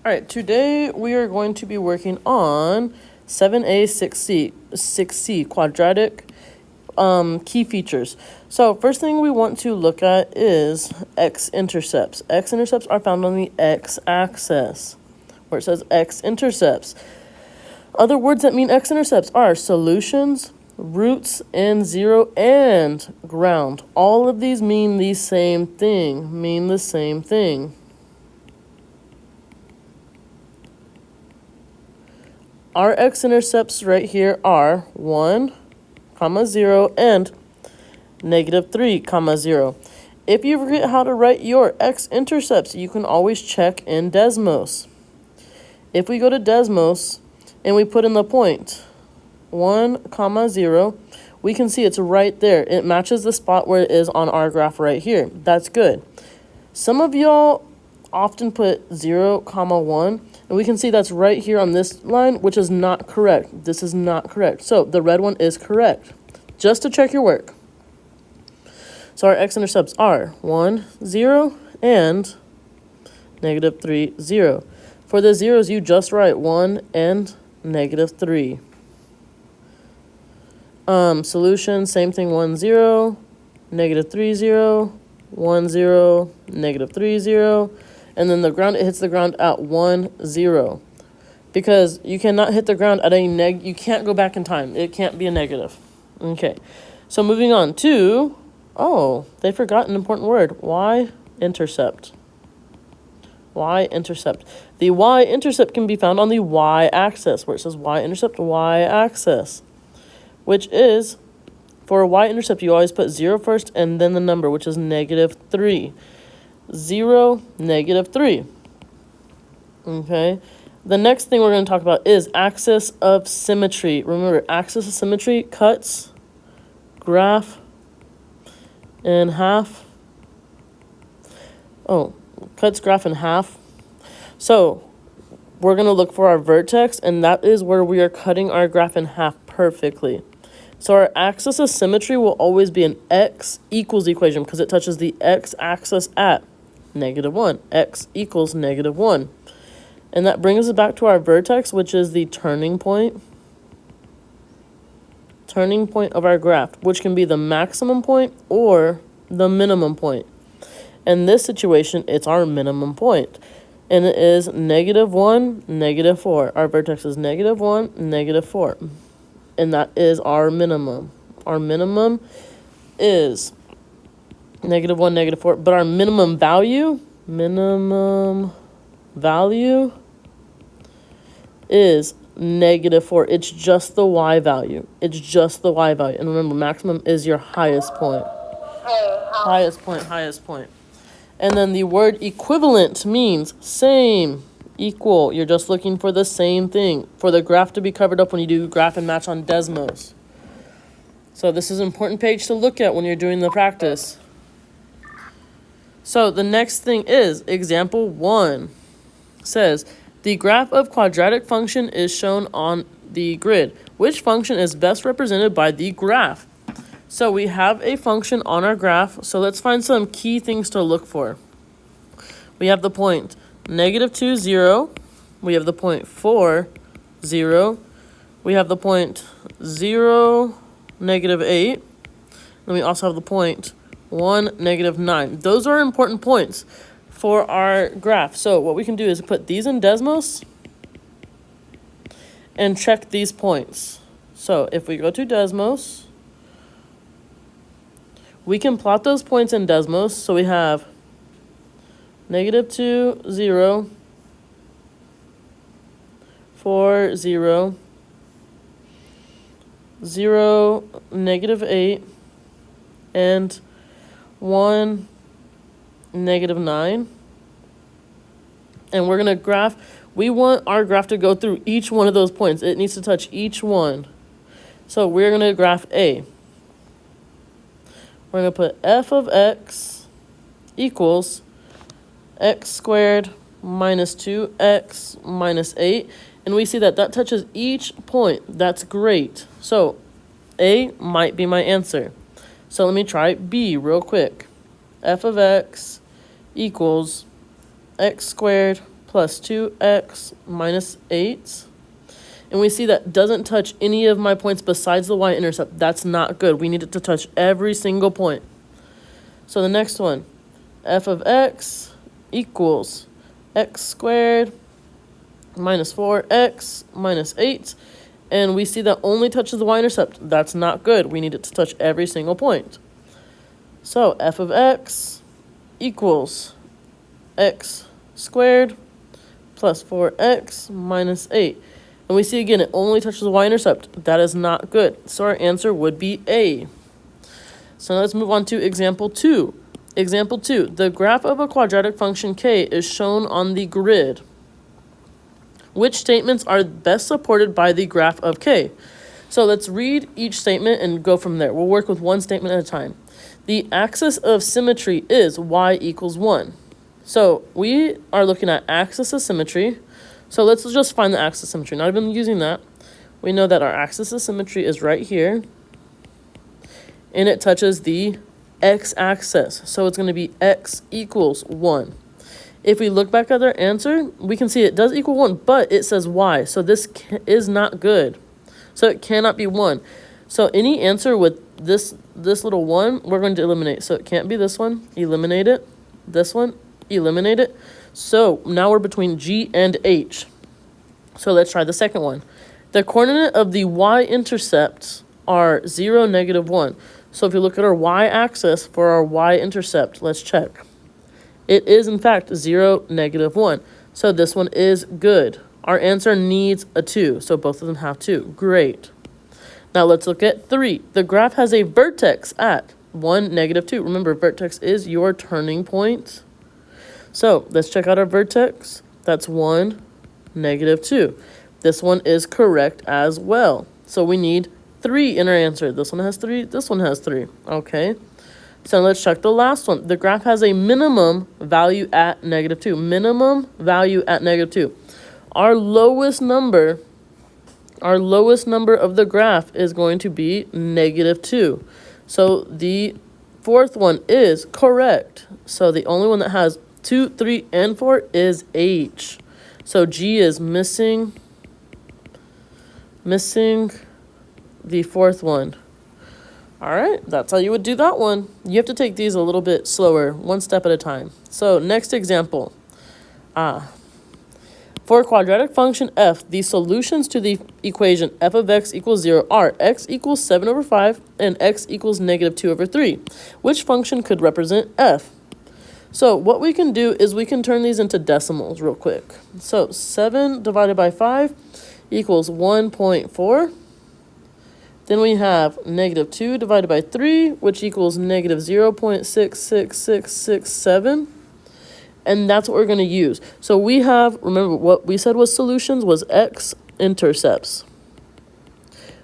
All right, today we are going to be working on 7A, 6C, quadratic key features. So first thing we want to look at is x-intercepts. X-intercepts are found on the x-axis, where it says x-intercepts. Other words that mean x-intercepts are solutions, roots, and zero, and ground. All of these mean the same thing, Our x-intercepts right here are 1, 0, and -3, 0. If you forget how to write your x-intercepts, you can always check in Desmos. If we go to Desmos and we put in the point 1, 0, we can see it's right there. It matches the spot where it is on our graph right here. That's good. Some of y'all often put 0, 1, and we can see that's right here on this line, which is not correct. This is not correct. So the red one is correct, just to check your work. So our x-intercepts are 1, 0, and -3, 0. For the zeros, you just write 1 and -3. Solution, same thing, 1, 0, -3, 0, 1, 0, -3, 0. And then the ground, it hits the ground at 1, 0. Because you cannot hit the ground at a you can't go back in time. It can't be a negative. Okay. So moving on to, they forgot an important word. Y-intercept. Y-intercept. The y-intercept can be found on the y-axis, where it says y-intercept, y-axis. Which is, for a y-intercept, you always put 0 first and then the number, which is -3. 0, -3. Okay. The next thing we're going to talk about is axis of symmetry. Remember, axis of symmetry cuts graph in half. Cuts graph in half. So we're going to look for our vertex, and that is where we are cutting our graph in half perfectly. So our axis of symmetry will always be an x equals equation because it touches the x-axis at -1. X equals -1. And that brings us back to our vertex, which is the turning point. Turning point of our graph, which can be the maximum point or the minimum point. In this situation, it's our minimum point. And it is -1, -4. Our vertex is -1, -4. And that is our minimum. Our minimum is -1, -4, but our minimum value is -4. It's just the y value. It's just the y value. And remember, maximum is your highest point. Highest point. And then the word equivalent means same, equal. You're just looking for the same thing, for the graph to be covered up when you do graph and match on Desmos. So this is an important page to look at when you're doing the practice. So the next thing is example 1 says the graph of quadratic function is shown on the grid. Which function is best represented by the graph? So we have a function on our graph. So let's find some key things to look for. We have the point -2, 0. We have the point 4, 0. We have the point 0, -8. Then we also have the point 1, -9. Those are important points for our graph. So what we can do is put these in Desmos and check these points. So if we go to Desmos, we can plot those points in Desmos. So we have -2, 0, 4, 0, 0, -8, and 1, -9. And we're going to graph. We want our graph to go through each one of those points. It needs to touch each one. So we're going to graph A. We're going to put f of x equals x squared minus 2x minus 8. And we see that that touches each point. That's great. So A might be my answer. So let me try B real quick. F of x equals x squared plus 2x minus 8. And we see that doesn't touch any of my points besides the y-intercept. That's not good. We need it to touch every single point. So the next one, f of x equals x squared minus 4x minus 8. And we see that only touches the y-intercept. That's not good. We need it to touch every single point. So f of x equals x squared plus 4x minus 8. And we see again, it only touches the y-intercept. That is not good. So our answer would be A. So now let's move on to example 2. Example 2, the graph of a quadratic function k is shown on the grid. Which statements are best supported by the graph of k? So let's read each statement and go from there. We'll work with one statement at a time. The axis of symmetry is y equals 1. So we are looking at axis of symmetry. So let's just find the axis of symmetry. Not even using that. We know that our axis of symmetry is right here. And it touches the x-axis. So it's going to be x equals 1. If we look back at our answer, we can see it does equal 1, but it says y. So this is not good. So it cannot be 1. So any answer with this little 1, we're going to eliminate. So it can't be this one. Eliminate it. This one. Eliminate it. So now we're between G and H. So let's try the second one. The coordinate of the y-intercepts are 0, -1. So if you look at our y-axis for our y-intercept, let's check. It is, in fact, 0, -1. So this one is good. Our answer needs a 2. So both of them have 2. Great. Now let's look at 3. The graph has a vertex at 1, -2. Remember, vertex is your turning point. So let's check out our vertex. That's 1, -2. This one is correct as well. So we need 3 in our answer. This one has 3. This one has 3. Okay. So let's check the last one. The graph has a minimum value at -2. Minimum value at -2. Our lowest number of the graph is going to be -2. So the fourth one is correct. So the only one that has 2, 3, and 4 is H. So G is missing the fourth one. All right, that's how you would do that one. You have to take these a little bit slower, one step at a time. So next example. For a quadratic function f, the solutions to the equation f of x equals 0 are x equals 7/5 and x equals -2/3. Which function could represent f? So what we can do is we can turn these into decimals real quick. So 7 divided by 5 equals 1.4. Then we have -2 divided by 3, which equals -0.66667. And that's what we're going to use. So we have, remember what we said was solutions was x-intercepts.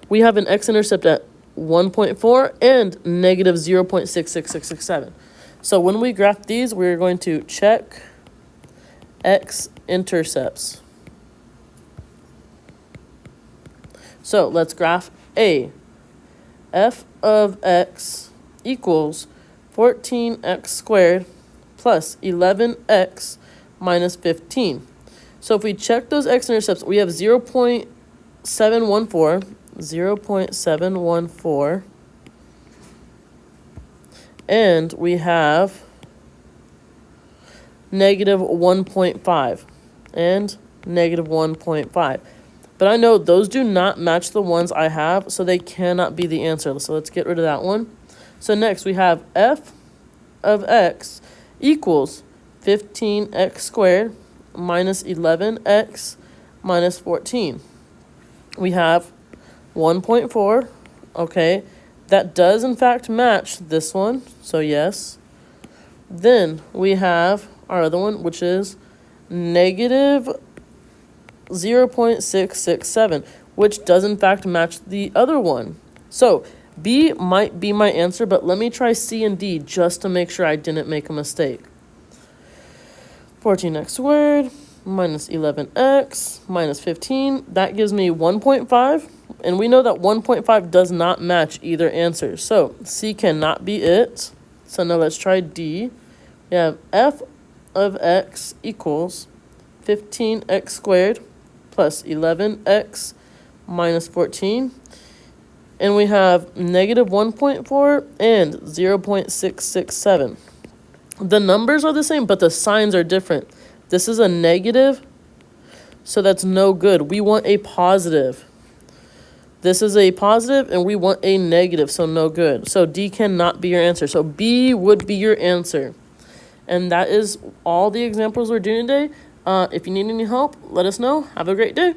We have an x-intercept at 1.4 and -0.66667. So when we graph these, we're going to check x-intercepts. So let's graph A. F of x equals 14x squared plus 11x minus 15. So if we check those x-intercepts, we have 0.714, and we have -1.5 and -1.5. But I know those do not match the ones I have, so they cannot be the answer. So let's get rid of that one. So next we have f of x equals 15x squared minus 11x minus 14. We have 1.4, okay. That does in fact match this one, so yes. Then we have our other one, which is -0.667, which does in fact match the other one. So B might be my answer, but let me try C and D just to make sure I didn't make a mistake. 14x squared minus 11x minus 15. That gives me 1.5. And we know that 1.5 does not match either answer. So C cannot be it. So now let's try D. We have f of x equals 15x squared plus 11x minus 14. And we have negative 1.4 and 0.667. The numbers are the same, but the signs are different. This is a negative, so that's no good. We want a positive. This is a positive, and we want a negative, so no good. So D cannot be your answer. So B would be your answer. And that is all the examples we're doing today. If you need any help, let us know. Have a great day.